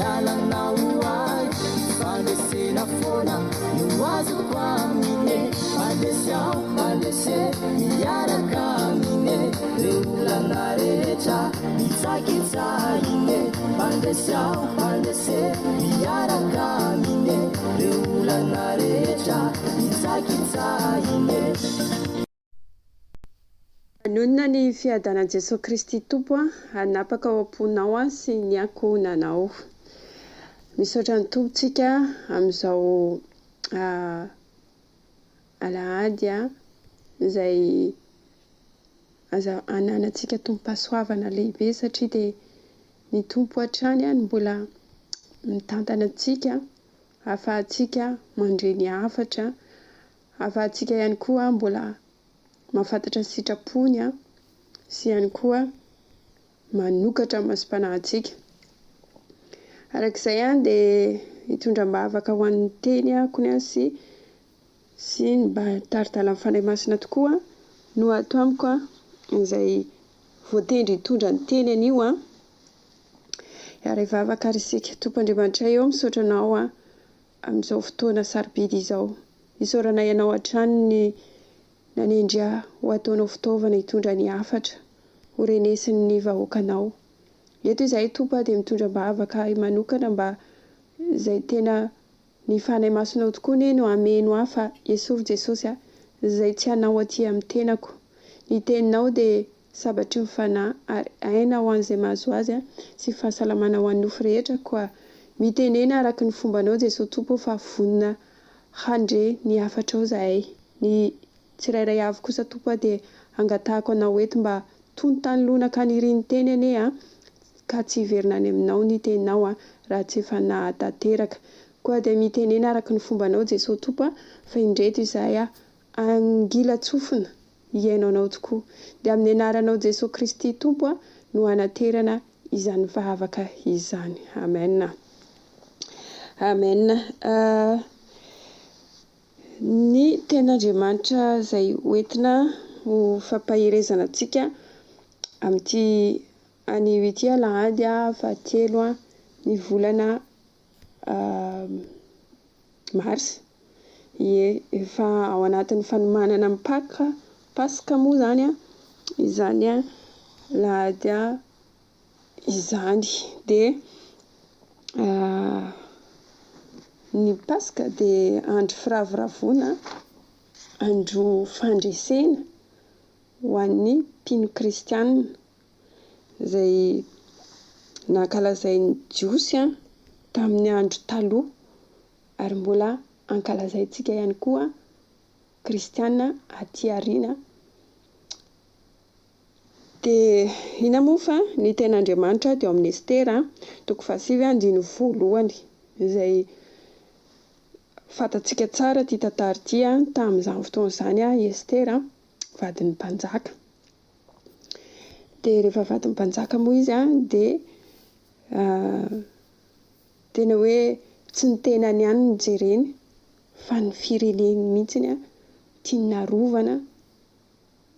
lalana uai Fandresena foana no azoko amine Fandresea miaraka amine Reo olana rehetra mitsakitsahine Fandresea miaraka amine Reo olana rehetra mitsakitsahine. Anonona ny fiadanan'i Jesosy Kristy Tompo hanapaka ao am-ponao sy ny ankonanao. Misaotra ny tompontsika amin'izao alahady izay ananantsika tompo-pahasoavana lehibe satria dia ny tompo hatrany no mbola mitantana antsika, ahafahantsika mandre ny hafatra, ahafahantsika ihany koa mbola mahafantatra ny sitrapony sy ihany koa manokatra ny masom-panahintsika. Arak'izay dia hitondram-bavaka ho an'ny teny kony sy mba taridala amin'ny fanahy masina tokoa no ato amiko izay voatendry hitondra ny teny an'io ary vavaka ary isika. Tompo Andriamanitra eo misaotra anao amin'izao fotoana sarobidy izao. Isaoranay ianao hatrany ny nanendra ho ataonao fitaovana hitondra ny hafatra ho renesin'ny vahoakanao. Eto izahay Tompo dia mitondra-bavaka manokana mba izay tena ny fanahy masonao tokoa no ameno hafa esory Jesosy izay tsy hanao aty amin'ny tenako. Ny teninao dia sabatry ny fanahy ary aina ho an'izay mahazo azy sy fahasalamana ho an'ny nofo rehetra koa mitenena araka ny fombanao Jesosy Tompo fa vonona handre ny hafatrao izahay. Ny tsirairay avy kosa Tompo dia angatahako anao eto mba tony tanolona ka niriny teny anie ka tsy hiverina any aminao ny teninao raha tsy efa nahatanteraka. Koa dia mitenena araka ny fombanao Jesosy Tompo fa indreto izahay angila tsofina hiainao anao tokoa. Dia amin'ny anaranao Jesosy Kristy Tompo no hanaterana izany vavaka izany. Amen. Amen. Ny ten'Andriamanitra izay hoentina ho fampaherezana antsika amin'ity anio ity alahady fahatelo ny volana Mars. Efa ao anatin'ny fanomanana ny Pasika moa izany izany lahady izany. Dia ny Pasika dia andro firavoravoana, andro fandresena ho an'ny mpino kristianina izay nankalazain'ny jiosy tamin'ny andro taloha ary mbola ankalazaintsika ihany koa kristianina aty aoriana. Dia ina moa fa ny ten'Andriamanitra dia ao amin'ny Estera 7:1 izay fantatsika tsara ity tantara ity tamin'izany fotoana izany Estera vadin'ny mpanjaka. Dia rehefa vadin'ny mpanjaka moa izy dia tena hoe tsy ny tenany ihany no jereny fa ny fireneny mihitsy tiany narovana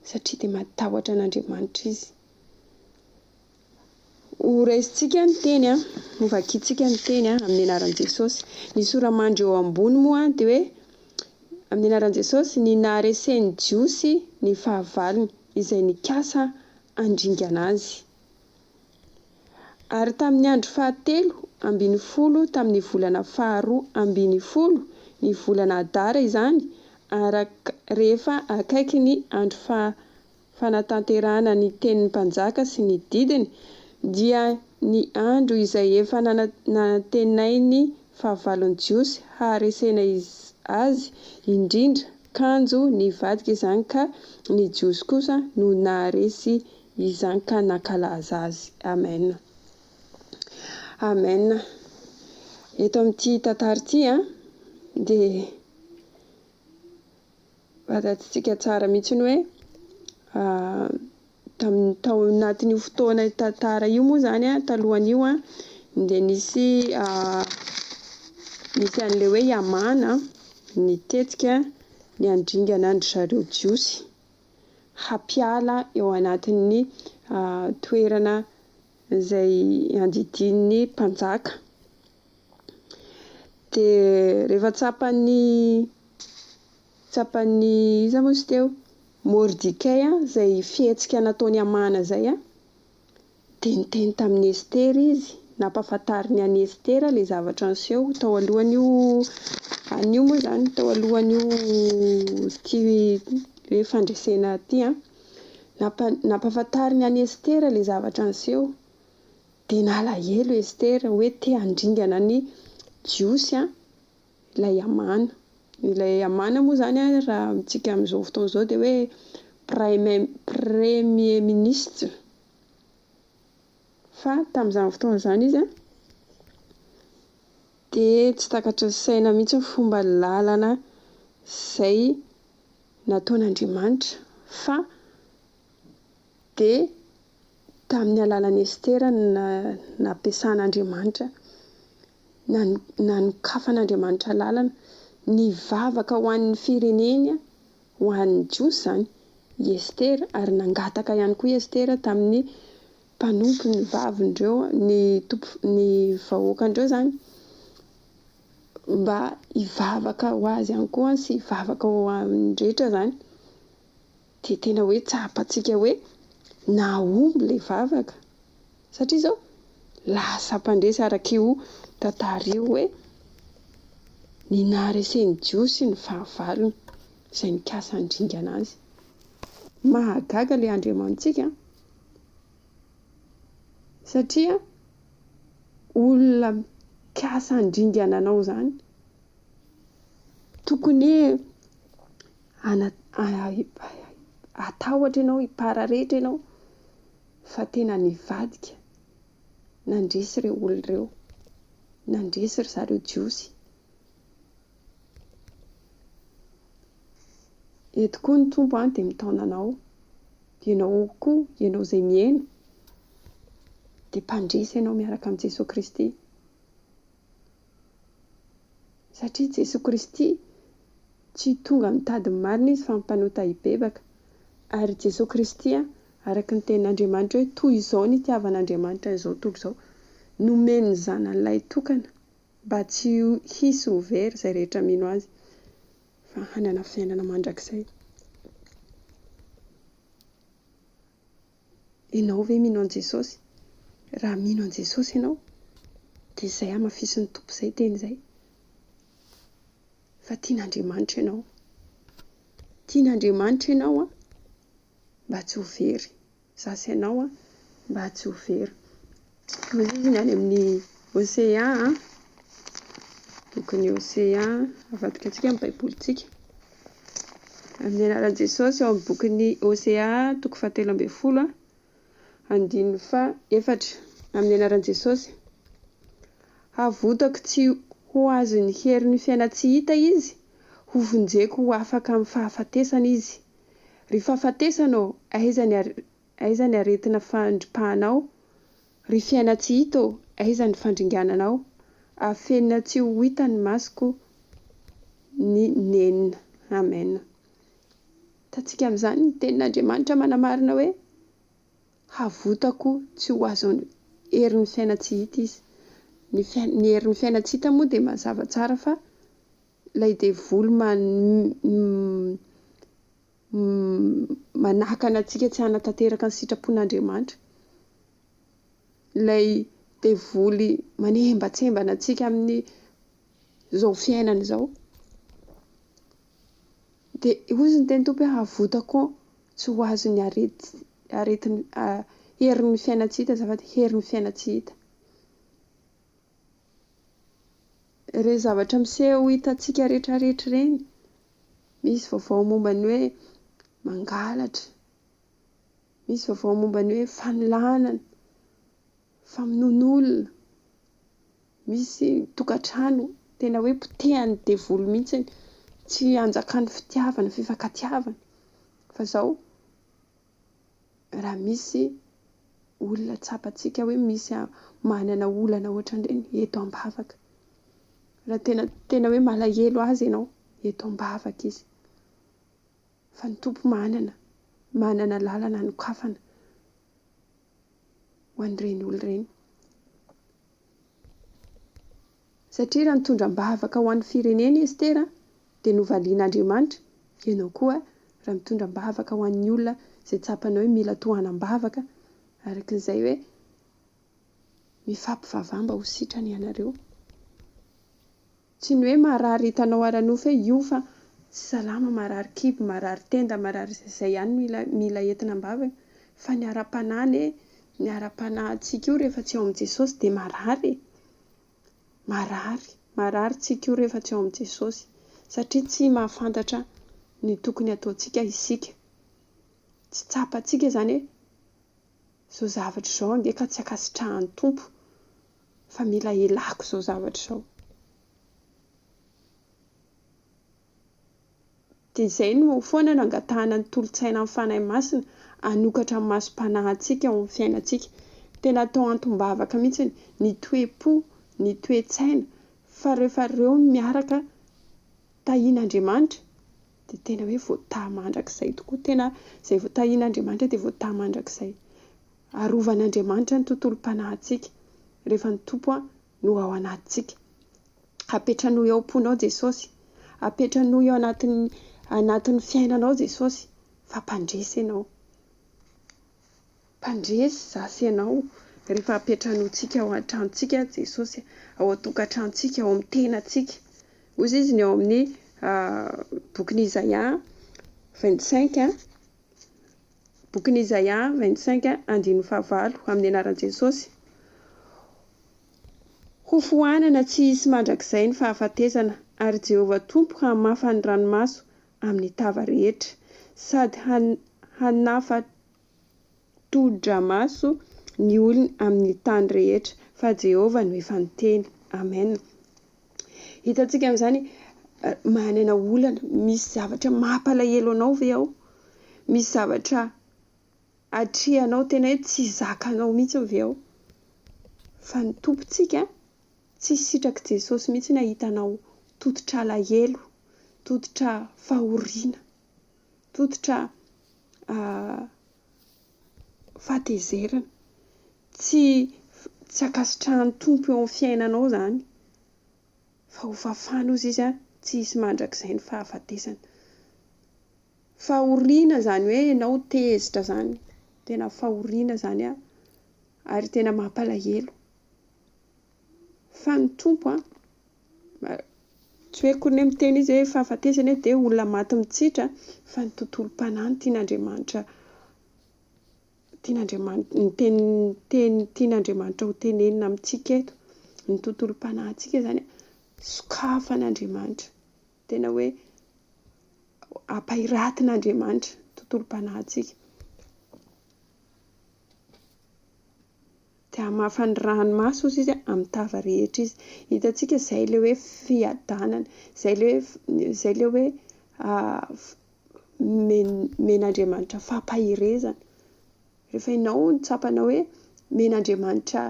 satria dia matahotra an'Andriamanitra izy. Ho raisintsika ny teny ho vakiantsika ny teny amin'ny anaran'i Jesosy. Ny soramandry eo ambony moa dia hoe amin'ny anaran'i Jesosy ny naharesen'ny jiosy ny fahavalony izay nikasa handringana azy. Ary tamin'ny andro fahatelo 12 tamin'ny volana faharoa 12 ny volana Adara izany rehefa akaiky ny andro fanatanterahana ny tenin'ny mpanjaka sy ny didiny dia ny andro izay efa nanantenay ny fahavalon'ny jiosy haharesena azy indrindra kanjo ny vadika izany ka ny jiosy kosa no naharesy izany ka nankalaza azy. Amen. Amen. Eto amin'ity tantara ity dia fantatsika tsara mihitsy ny hoe tamin'ny tao anatin'io fotoana tantara io moa izany talohan'io dia nisy an'ilay hoe Hamana nitetika ny handringana andry zareo jiosy hampiala eo anatin'ny toerana izay andidin'ny mpanjaka. dia rehefa tsapan'ny iza moa izy teo Mordikay izay fihetsika nataony Amana izay dia niteny tamin'ny Estera izy, nampahafantariny an'i Estera ilay zavatra niseho tao alohan'io an'io moa izany, tao alohan'io hoe fandresena aty nampahafantariny an'i Estera ilay zavatra niseho, dia nalahelo Estera hoe te handringana ny jiosy ilay Amana. Ilay Amana moa izany raha amintsika amin'izao fotoana izao dia hoe premier ministre, fa tamin'izany fotoana izany izy dia tsy takatry ny saina mihitsy ny fomba lalana izay nataon'Andriamanitra, fa dia tamin'ny alalan'i Estera nampiasan'Andriamanitra, nanokafan'Andriamanitra lalana, nivavaka ho an'ny fireneny, ho an'ny jiosy izany i Estera, ary nangataka ihany koa i Estera tamin'ny mpanompo ny vavindreo, ny vahoakandreo izany, mba hivavaka ho azy ihany koa sy hivavaka ho amin'ny rehetra izany. Dia tena hoe tsapantsika hoe nahomby ilay vavaka, satria izao lasa mpandresy araka io tantara io hoe ny nahareseny jiosy ny fahavalony izay nikasa handringana azy. Mahagaga ilay Andriamanitsika, satria olona mikasa handringana anao izany tokony atahotra ianao, hipararehitra ianao, fa tena nivadika nandresy ireo olona ireo, nandresy ry zareo jiosy. Eto koa ny tompo dia mitaona anao, ianao koa, ianao izay mihaino, dia mpandresy ianao miaraka amin'i Jesosy Kristy, satria Jesosy Kristy tsy tonga mitady ny marina izy fa mpanota hibebaka, ary Jesosy Kristy araka ny tenin'Andriamanitra hoe toy izao ny itiavan'Andriamanitra izao tontolo izao, nomeny ny zanan'ilay tokana mba tsy hisy ho very izay rehetra mino azy, fa hanana fiainana mandrakizay. Ianao ve mino an' Jesosy? Raha mino an' Jesosy ianao dia izay hamafisin'ny tompo izay teny izay, fa tian'Andriamanitra ianao, tian'Andriamanitra ianao mba tsy ho very, zasy ianao mba tsy ho very. Izy any amin'ny Osea, bokin'ny Osea, avadika antsika amin'ny baibolintsika, amin'ny anaran'i Jesosy ao amin'ny bokin'ny Osea 13:4, amin'ny anaran'i Jesosy: havotako tsy ho azo ny hery ny fiaina tsy hita izy, ho vonjeko ho afaka amin'ny fahafatesana izy. Ry fahafatesanao, aiza ny aretina fandripahanao? Ry fiaina tsy hita, aiza ny fandringananao? Afenina tsy ho hita ny masoko ny nenina. Amen. Hitantsika amin'izany ny tenin'Andriamanitra manamarina hoe havotako tsy ho azo ny hery ny fiaina tsy hita izy. Ny hery ny fiaina tsy hita moa dia mazava tsara fa ilay devoly manakana antsika tsy hanatanteraka ny sitrapon'Andriamanitra, ilay devoly manembatsembana antsika amin'ny izao fiainana izao. Dia hozy ny teny tompo hoe havotako tsy ho azo ny hery ny fiaina tsy hita, azafady, hery ny fiaina tsy hita. Ireny zavatra miseho hitantsika rehetrarehetra ireny, misy vaovao momba ny hoe mangalatra, misy vaovao momba ny hoe fanolanana, famonoan'olona, misy tokantrano tena hoe potehan'ny devoly mihitsy, tsy hanjakan'ny fitiavana, fifankatiavana. Fa izao raha misy olona tsapantsika hoe misy manana olana ohatran'ireny, eto am-bavaka, raha tena hoe malahelo azy ianao, eto am-bavaka izy, fa ny tompo manana lalana hanokafana ho an'ireny olona ireny. satria raha mitondram-bavaka ho an'ny firenena izy tena dia novalian'Andriamanitra. Ianao koa raha mitondram-bavaka ho an'ny olona izay tsapanao hoe mila tohanam-bavaka, arakin'izay hoe mifampivavamba ho sitrany ianareo. Tsy ny hoe marary hitanao ara-nofy hoe io fa tsy salama, marary kibo, marary tenda, marary izay ihany mila entina-bavaka, fa ny ara-panahy ny ara-panahintsika io rehefa tsy ao amin'i Jesosy dia marary tsika io rehefa tsy ao amin'i Jesosy, satria tsy mahafantatra ny tokony ataontsika isika. Tsy tsapantsika izany hoe izao zavatra izao ange ka tsy ankasitrahan'ny tompo, fa mila elako izao zavatra izao. Dia izay no foana no angatahana ny tolotsaina amin'ny fanahy masina hanokatra ny masom-panahintsika ao amin'ny fiainantsika. Tena atao antom-bavaka mihitsy ny toe-po, ny toe-tsaina, fa rehefa ireo miaraka tahian'Andriamanitra dia tena hoe voataha mandrakizay tokoa. Tena izay tahian'Andriamanitra dia voataha mandrakizay. Arovan'Andriamanitra ny tontolom-panahintsika rehefa ny tompo no ao anatintsika. Apetranao eo am-ponao Jesosy, apetranao eo anatin'ny fiainanao Jesosy, fa mpandresy ianao. Mpandresy zasy ianao rehefa apetrantsika ao an-tranontsika Jesosy, ao an-tokantranontsika, ao amin'ny tenantsika. Ozy izy ny ao amin'ny bokin'i Isaia 25, bokin'i Isaia 25 andininy 9 amin'ny anaran'i Jesosy. Ho fohanana tsy hisy mandrakizay ny fahafatesana, ary Jehovah Tompo hamafa ny ranomaso amin'ny tava rehetra, sady hanafatodra-maso ny olona amin'ny tany rehetra, fa Jehovah no efa niteny. Amen. Hitantsika amin'izany manana olana, misy zavatra mampalahelo anao ve ao? Misy zavatra atrehanao tena hoe tsy zakanao mihitsy ve ao? Fa ny tompontsika tsy sitraky Jesosy mihitsy ny ahitanao tototra alahelo, tototra fahoriana, tototra fahatezerana. Tsy ankasitrahan'ny tompo eo amin'ny fiainanao izany, fa ho fafana ozy izy tsy hisy mandrakizay ny fahafatesana. Fahoriana izany hoe ianao tezitra izany, tena fahoriana izany ary tena mampalahelo. Fa ny tompo tsy hoe akory ny miteny izy hoe fahafatesana dia olona maty mitsitra, fa ny tontolom-panahy tian'Andriamanitra ho tenenina amintsika eto. Ny tontolom-panahintsika izany sokafan'Andriamanitra, tena hoe ampahiratin'Andriamanitra tontolom-panahintsika. Dia hamafa ny ranomaso izy amin'ny tava rehetra izy. Hitantsika izay ilay hoe fiadanana, izay ilay hoe men'Andriamanitra fampahirezana. Rehefa ianao ny tsapanao hoe men'Andriamanitra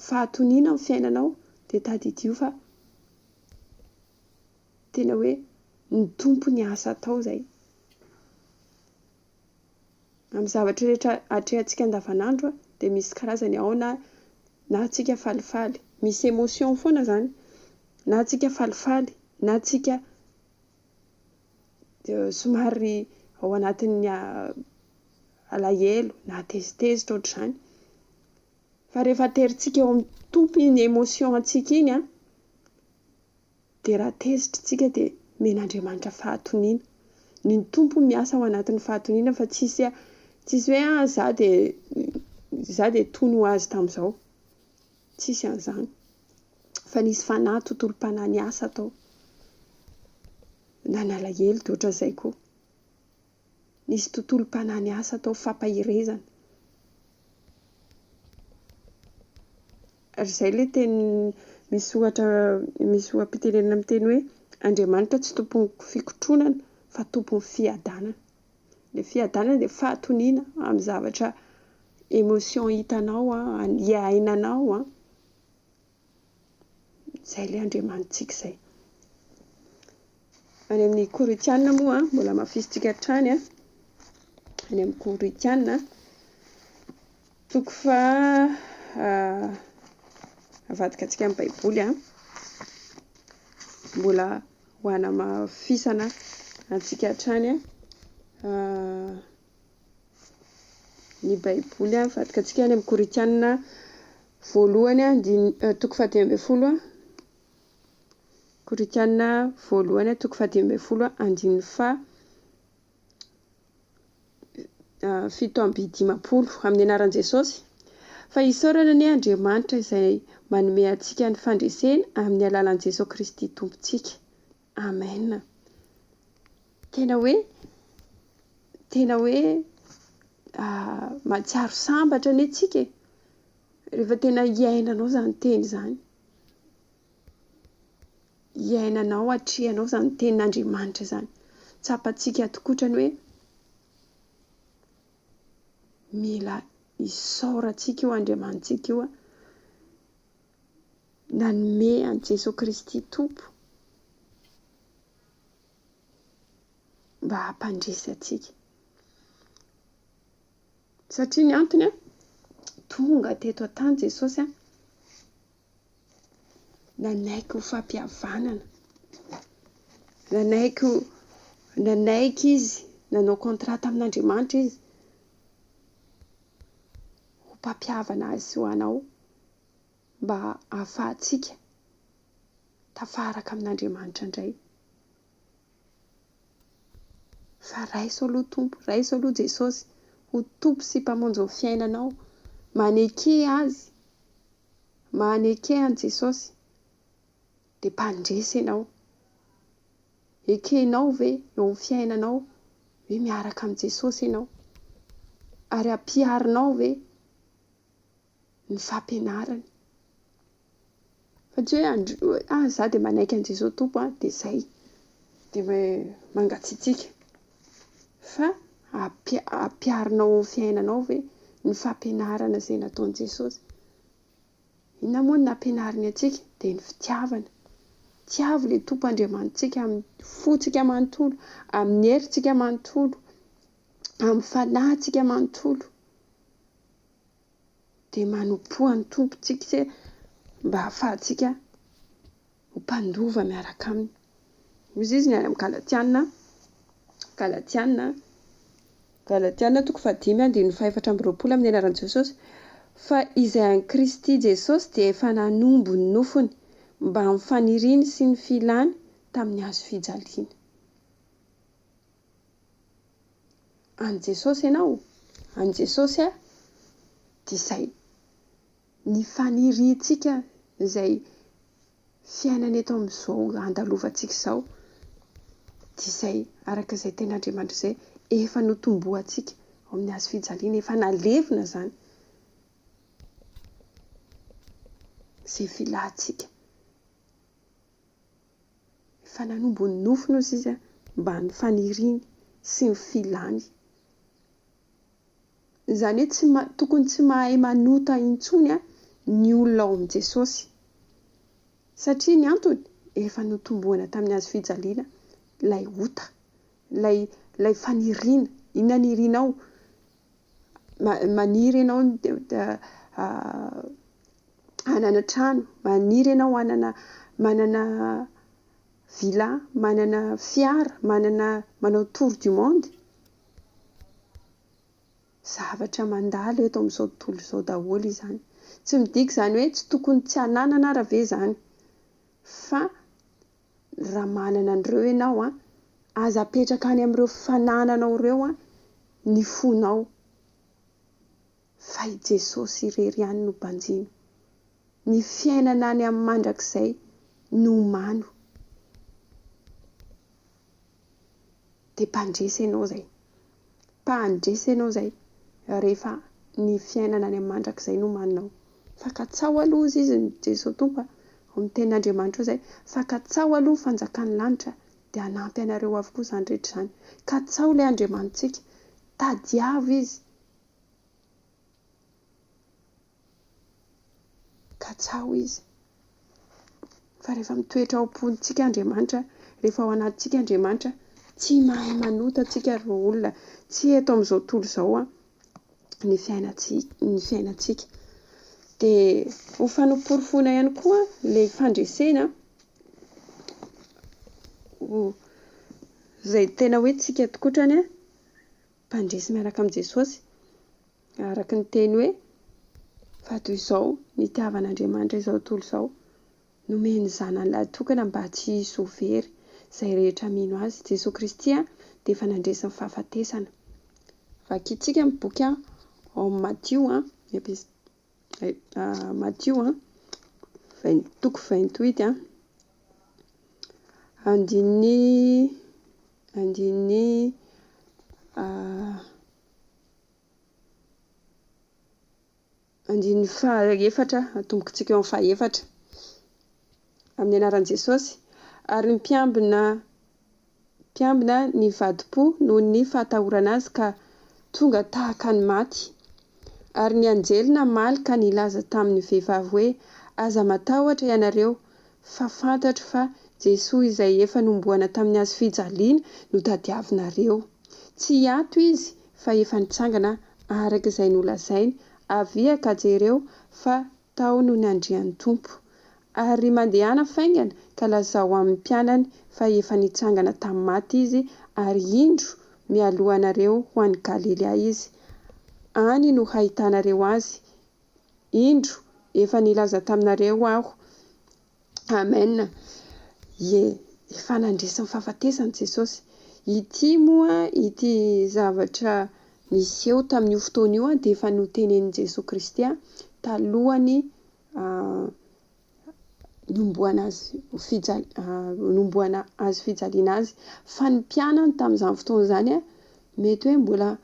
fahatoniana amin'ny fiainanao, dia tadidio fa tena hoe ny tompo ny asa atao izay. Amin'ny zavatra rehetra atrehantsika andavanandro dia misy karazany ao na tsika falifaly, misy émotion foana izany, na tsika falifaly, na tsika somary ao anatin'ny alahelo, na tezitezitra ohatr'izany. Fa rehefa aterintsika eo amin'ny tompo iny émotion antsika iny dia raha tezitra tsika dia men'Andriamanitra fahatoniana. Ny tompo miasa ao anatin'ny fahatoniana, fa tsisy hoe izaho dia tony ho azy tamin'izao. Tsisy an'izany. Fa nisy fanahy tontolom-panahy ny asa atao. Na ny alahelo dia ohatran'izay koa. Nisy tontolom-panahy ny asa atao fampahirezana. Ary izay ilay teny misy oham-pitenenana amin'ny teny hoe Andriamanitra tsy tompon'ny fikotronana fa tompon'ny fiadanana. Ilay fiadanana dia fahatoniana amin'ny zavatra émotion hitanao, iainanao. Izay ilay Andriamanitsika izay. Any amin'ny Koritiana moa mbola mahafisitsika hatrany any amin'ny Koritiana, toko fa avadika antsika amin'ny Baiboly mbola ho anamafisana antsika hatrany ny baiboly mivadika antsika any amin'ny Korinthiana voalohany toko 10:10 Korinthiana voalohany toko 10:10 andininy fito amby 50 amin'ny anaran'i Jesosy. Fa isaorana ny Andriamanitra izay manome antsika ny fandresena amin'ny alalan'i Jesosy Kristy tompontsika. Amen. Tena hoe matsiaro sambatra ny antsika rehefa tena iainanao zany teny zany. Iainanao, atrehanao zany tenin'Andriamanitra zany. Tsapantsika tokotrany hoe mila isaorantsika io Andriamanitsika io nanome an Jesosy Kristy tompo mba hampandresy antsika. Satria ny antony tonga teto an-tany Jesosy nanaiky ho fampihavanana, nanaiky izy, nanao kontrata amin'Andriamanitra izy ho mpampihavana azy ho anao mba ahafahantsika tafaraka amin'Andriamanitra indray. Fa raiso aloha tompo, raiso aloha Jesosy ho tompo sy mpamonjy ny fiainanao, maneke azy, maneke an Jesosy dia mpandresy ianao. Ekenao ve eo amin'ny fiainanao hoe miaraka amin'ny Jesosy ianao, ary ampiarinao ve ny fampianarany. Fa tsy hoe za dia manaiky an Jesosy tompo dia izay dia mangatsiatsika. Fa ampiarinao amin'ny fiainanao ve ny fampianarana izay nataon'i Jesosy. Inona moa no nampianariny antsika dia ny fitiavana. Tiavy ilay tompo Andriamanitsika amin'ny fontsika manontolo, amin'ny herintsika manontolo, amin'ny fanahintsika manontolo. Dia manompoa ny tompontsika mba hahafahantsika ho mpandova miaraka aminy. Hoy izy ny any amin'ny Galatiana toko 5:4 amin'ny anaran'i Jesosy. Fa izay any Kristy Jesosy dia efa nanombo ny nofony mba amin'ny faniriany sy ny filany tamin'ny hazo fijaliana. Any Jesosy ianao, any Jesosy dia izay ny faniriantsika izay fiainana eto amin'izao andalovantsika izao dia izay araka izay ten'Andriamanitra izay efa notomboantsika amin'ny hazo fijaliana, efa nalevina zany izay filantsika. Efa nanombo ny nofony hozy izy mba ny faniriany sy ny filany. Izany hoe tokony tsy mahay manota intsony ny olona ao amin'i Jesosy. Satria ny antony efa notomboana tamin'ny hazo fijaliana ilay ota, ilay faniriana. Inona ny irianao? Maniry ianao hanana trano, maniry ianao manana villa, manana fiara, manao tour du monde. Zavatra mandalo eto amin'izao tontolo izao daholo izany. Tsy midika izany hoe tsy tokony tsy hananana ara ve izany. Fa raha manana an'ireo ianao aza apetraka any amin'ireo fanananao ireo ny fonao. Fa i Jesosy irery ihany no banjina. Ny fiainana any amin'ny mandrakizay no mano. Dia mpandresy ianao izay. Mpandresy ianao izay rehefa ny fiainana any amin'ny mandrakizay no manao. Fankatsaho aloha izy ny Jesosy tompo amin'ny tenin'Andriamanitra izay. Fankatsaho aloha ny fanjakany lanitra dia hanampy anareo avokoa izany rehetra izany. Katsaho ilay Andriamanitsika, tadiavo izy. Katsaho izy. Fa rehefa mitoetra ao am-pontsika Andriamanitra, rehefa ao anatintsika Andriamanitra, tsy mahay manota antsika ireo olona. Tsy eto amin'izao tontolo izao ny fiainantsika. Dia ho fanomporofona ihany koa ilay fandresena izay tena hoe tsika tokotrany a mpandresy miaraka amin'i Jesosy araka ny teny hoe fa toy izao nitiavan'Andriamanitra izao tontolo izao nomeny zanany lahatokana mba tsy hisy ho very izay rehetra mino azy. Jesosy Kristy dia efa nandresy ny fahafatesana. Vakintsika amin'ny boky ao amin'ny Matthieu toko 28 andininy faha-efatra atombokantsika eo amin'ny faha-efatra amin'ny anaran'i Jesosy. Ary ny mpiambina ny vadi-po noho ny fahatahorana azy ka tonga tahaka ny maty. Ary ny anjely namaly ka nilaza tamin'ny vehivavy hoe aza matahotra ianareo fa fantatro fa Jesosy izay efa nomboana tamin'ny hazo fijaliana no tadiavinareo. Tsy ato izy fa efa nitsangana araka izay nolazainy. Avia ka jereo fa tao no niandrian'ny tompo. Ary mandehana faingana ka lazao amin'ny mpianany fa efa nitsangana tamin'ny maty izy ary indro mialohanareo ho an'ny Galilea izy. Any no hahitanareo azy. Indro efa nilaza taminareo aho. Amen. Efa nandresy ny fahafatesany Jesosy. Ity moa ity zavatra niseho tamin'io fotoana io dia efa notenenin' Jesosy Kristy talohany nomboana azy fijaliana azy. Fa ny mpianany tamin'izany fotoana izany mety hoe mbola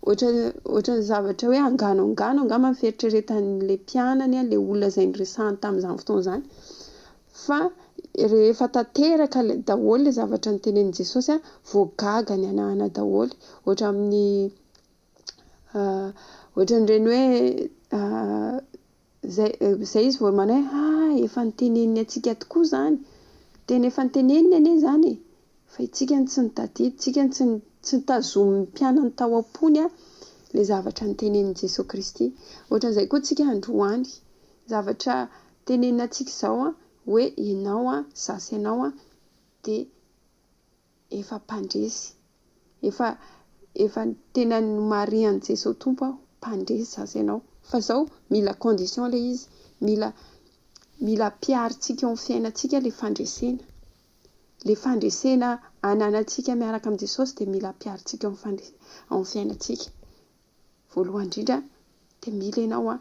ohatran'ny zavatra hoe angano angamba ny fieritreretan'ilay mpianany ilay olona izay niresahany tamin'izany fotoana izany. Fa rehefa tanteraka daholo ilay zavatra notenenin' Jesosy voagaga ny anahana daholo. Ohatran'ireny hoe izay izy vao manao hoe efa niteneniny antsika tokoa izany. Tena efa niteneniny anie izany fa itsika tsy nitadidy, itsika tsy nitazomy ny mpianany tao am-pony ilay zavatra nitenenin' Jesosy Kristy. Ohatran'izay koa tsika androany zavatra teneninantsika izao hoe ianao zasy ianao dia efa mpandresy, efa tena marian'i Jesosy tompo mpandresy zasy ianao. Fa izao mila condition ilay izy, mila piarintsika eo amin'ny fiainantsika ilay fandresena. Ilay fandresena ananantsika miaraka amin'i Jesosy dia mila piarintsika eo amin'ny fiainantsika. Voalohany indrindra dia mila ianao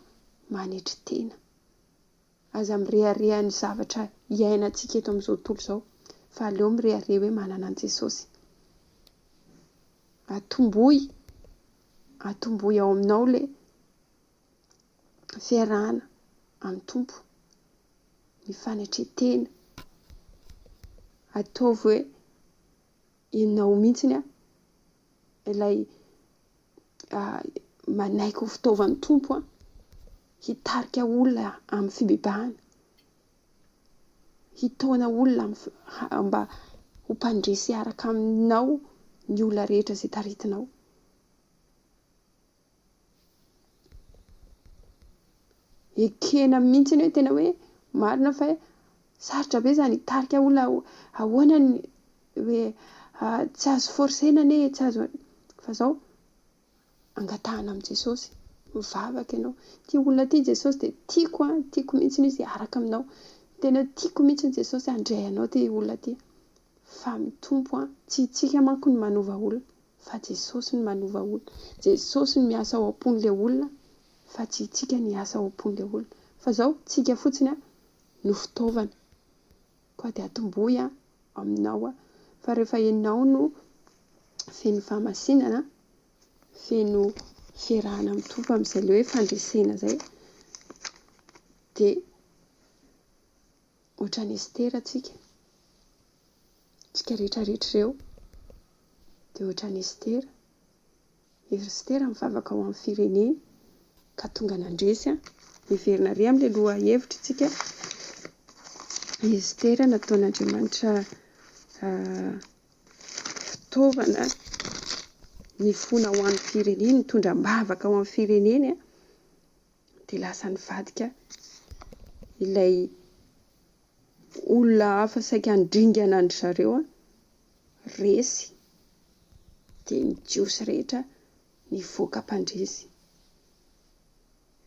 manetry tena. Aza mirehareha ny zavatra iainantsika eto amin'izao tontolo izao. Fa aleo mirehareha hoe manana an'i Jesosy. Atomboy ao aminao ilay fiarahana amin'ny tompo, ny fanetretena. Ataovy hoe ianao mihitsiny ilay manaiky ho fitaovan'ny tompo hitarika olona amin'ny fibebahana, hitaona olona mba ho mpandresy araka aminao ny olona rehetra izay taritinao. Ekena mihitsy hoe tena hoe marina fa sarotra be izany hitarika olona ahoana ny hoe tsy azo forsena anie, tsy azo. Fa izao angatahana amin'i Jesosy, mivavaka ianao. Ity olona ity Jesosy dia tiako mihitsy izy araka aminao. Tena tiako mihitsy Jesosy handray anao ity olona ity. Fa mitompo tsy itsika manko ny manova olona fa Jesosy ny manova olona. Jesosy ny miasa ao am-pon'ilay olona fa tsy itsika ny asa ao am-pon'ilay olona. Fa izao tsika fotsiny no fitaovana. Koa dia atomboy aminao fa rehefa ianao no feno fahamasinana, feno fiarahana amin'ny tompo amin'izay ilay hoe fandresena izay dia ohatran'ny Estera tsika rehetrarehetra ireo dia ohatran'ny Estera. Estera mivavaka ao amin'ny fireneny ka tonga nandresy niverina ary amin'ilay loha hevitra tsika. Estera nataon'Andriamanitra fitaovana nifona ho an'ny fireneny, nitondram-bavaka ao amin'ny fireneny dia lasa nivadika ilay olona hafa saika handringana andry zareo resy dia mijiosy rehetra nivoaka mpandresy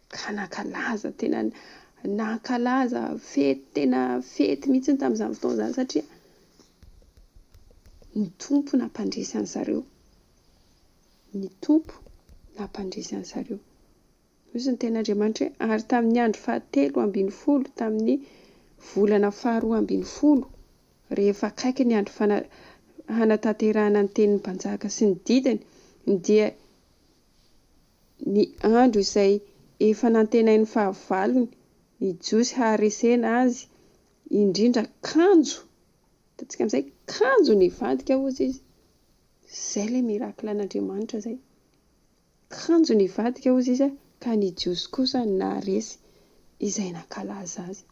ka nankalaza tena nankalaza fety tena fety mihitsy tamin'izany fotoana izany satria ny tompo nampandresy an zareo, ny tompo nampandresy an zareo. Hoy ny ten'Andriamanitra hoe ary tamin'ny andro 7 tamin'ny volana 12 rehefa akaiky ny andro hanatanterahana ny tenin'ny mpanjaka sy ny didiny dia ny andro izay efa nantenain'ny fahavalony ny jiosy haharesena azy indrindra kanjo, hitantsika amin'izay kanjo nivadika hozy izy, izay ilay mirakila an'Andriamanitra izay, kanjo nivadika hozy izy ka ny jiosy kosa naharesy izay nankalaza azy.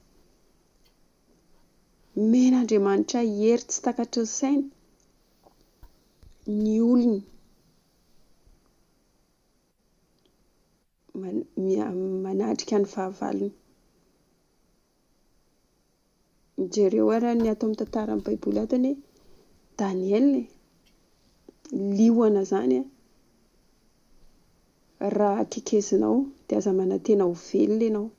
Men'Andriamanitra hery tsy takatry ny saina ny olony manatrika ny fahavalony. Jereo ara ny atao amin'ny tantaran'ny baiboly ato ny Daniel liona zany raha kekezinao dia aza manantena ho velona ianao,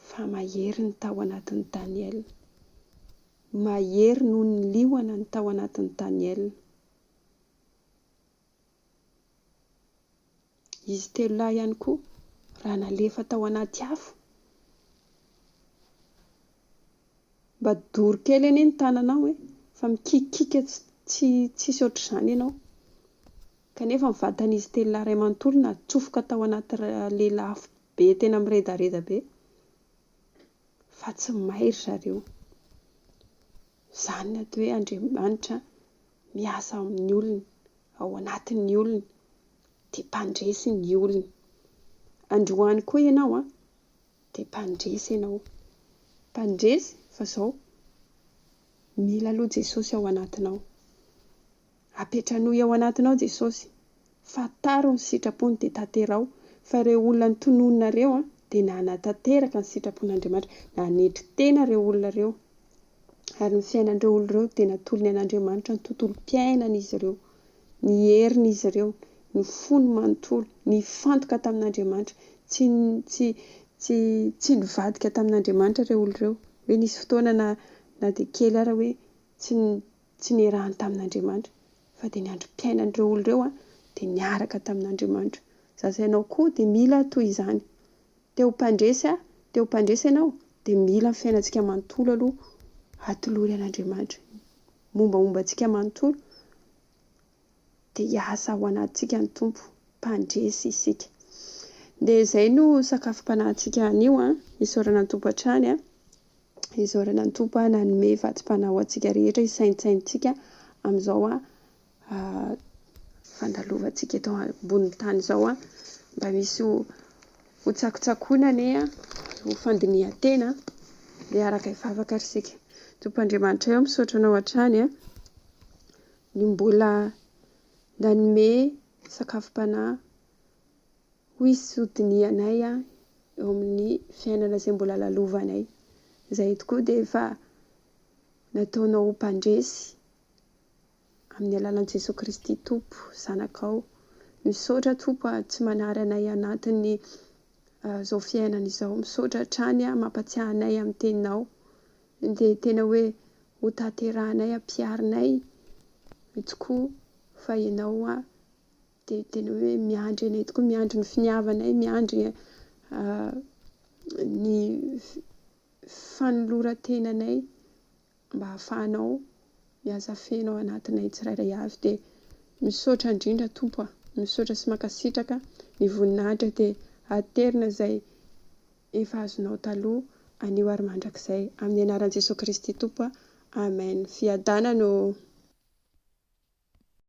fa mahery ny tao anatin'ny Daniel, mahery noho ny liona ny tao anatin'ny Daniel. Izy telo lahy ihany koa raha nalefa tao anaty afo, mba doro kely anie ny tananao fa mikikika tsisy ohatr'izany ianao, kanefa ny vatan'izy telo lahy iray manontolo natsofoka tao anaty lela afo be tena miredareda be fa tsy mairy zareo. Izany no atao hoe Andriamanitra miasa amin'ny olona, ao anatin'ny olona dia mpandresy ny olona. Androany koa ianao dia mpandresy ianao, mpandresy fa izao mila aloha Jesosy ao anatinao, apetranao ao anatinao Jesosy, fantaro ny sitrapony dia tanterao, fa ireo olona notonononareo dia nanatanteraka ny sitrapon'Andriamanitra, nanetry tena ireo olona ireo, ary ny fiainan'ireo olona ireo dia natolony an'Andriamanitra ny tontolom-piainan'izy ireo, ny herin'izy ireo, ny fony manontolo, ny fantoka tamin'Andriamanitra, tsy nivadika tamin'Andriamanitra ireo olona ireo, hoe nisy fotoana na dia kely ara hoe tsy niarahany tamin'Andriamanitra, fa dia ny androm-piainan'ireo olona ireo dia niaraka tamin'Andriamanitra. Zaza ianao koa dia mila toy izany, te ho mpandresy ianao dia mila ny fiainantsika manontolo aloha atolory an'Andriamanitra, mombamomba antsika manontolo dia hiasa ao anatintsika ny tompo, mpandresy isika. Dia izay no sakafom-panahintsika anio isaorana ny tompo hatrany isaorana ny tompo nanome vatsim-panahy antsika rehetra isaintsaintsika amin'izao fandalovantsika eto ambonin'ny tany izao mba misy ho tsakotsakoina anie ho fandinihan-tena dia araka hivavaka ary isika. Tompoandriamanitra eo misaotra anao hatrany ny mbola nanome sakafom-panahy ho hisodinianay eo amin'ny fiainana izay mbola lalovanay. Izay tokoa dia efa nataonao mpandresy amin'ny alalan'i Jesosy Kristy Tompo, zanakao. Misaotra Tompo tsy manary anay anatin'ny izao fiainana izao, misaotra hatrany mampatsiahy anay amin'ny teninao, dia tena hoe ho tanterahanay, ampiarinay tokoa fa ianao dia tena hoe miandry anay tokoa, miandry ny finiavanay, miandry ny fanoloran-tenanay mba hahafahanao miasa feno ao anatinay tsirairay avy. Dia misaotra indrindra Tompo misaotra sy mankasitraka ny voninahitra dia aterina izay efa azonao taloha anio ary mandrakizay, amin'ny anaran'i Jesosy Kristy Tompo amen. Fiadana no